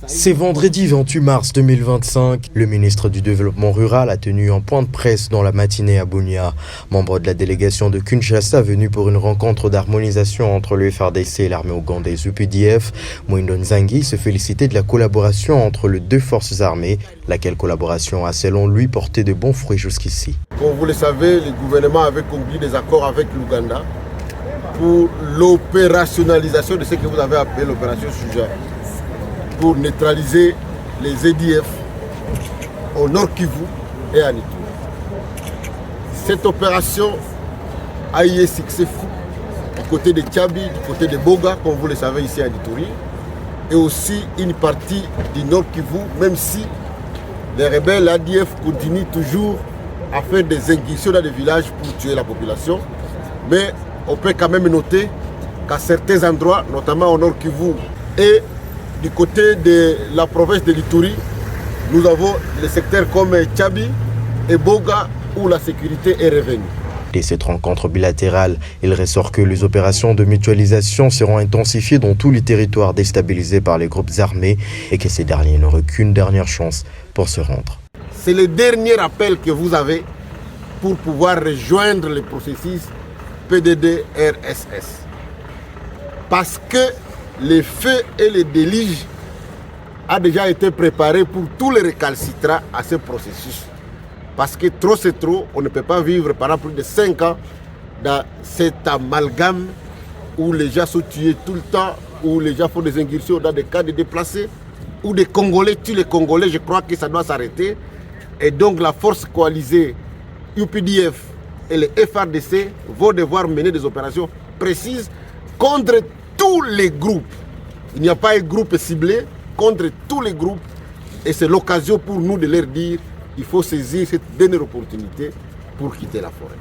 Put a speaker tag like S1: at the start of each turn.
S1: C'est vendredi 28 mars 2025. Le ministre du Développement rural a tenu un point de presse dans la matinée à Bunia. Membre de la délégation de Kinshasa venu pour une rencontre d'harmonisation entre le FARDC et l'armée ougandaise UPDF, Mwindo Nzangi se félicitait de la collaboration entre les deux forces armées, laquelle collaboration a selon lui porté de bons fruits jusqu'ici.
S2: Comme vous le savez, le gouvernement avait conclu des accords avec l'Ouganda pour l'opérationnalisation de ce que vous avez appelé l'opération Suja, pour neutraliser les EDF au Nord Kivu et à Ituri. Cette opération a eu un succès fou du côté de Tchabi, du côté de Boga, comme vous le savez ici à Ituri, et aussi une partie du Nord Kivu, même si les rebelles ADF continuent toujours à faire des incursions dans les villages pour tuer la population. Mais on peut quand même noter qu'à certains endroits, notamment au Nord Kivu et du côté de la province de l'Ituri, nous avons les secteurs comme Tchabi et Boga où la sécurité est revenue.
S1: De cette rencontre bilatérale, il ressort que les opérations de mutualisation seront intensifiées dans tous les territoires déstabilisés par les groupes armés et que ces derniers n'auront qu'une dernière chance pour se rendre.
S2: C'est le dernier appel que vous avez pour pouvoir rejoindre le processus PDD-RSS. Parce que les feux et les déluges ont déjà été préparés pour tous les récalcitrants à ce processus. Parce que trop c'est trop, on ne peut pas vivre pendant plus de 5 ans dans cet amalgame où les gens sont tués tout le temps, où les gens font des incursions dans des cas de déplacés, où des Congolais tuent les Congolais. Je crois que ça doit s'arrêter. Et donc la force coalisée UPDF et les FARDC vont devoir mener des opérations précises contre tous les groupes. Il n'y a pas un groupe ciblé, contre tous les groupes. Et c'est l'occasion pour nous de leur dire qu'il faut saisir cette dernière opportunité pour quitter la forêt.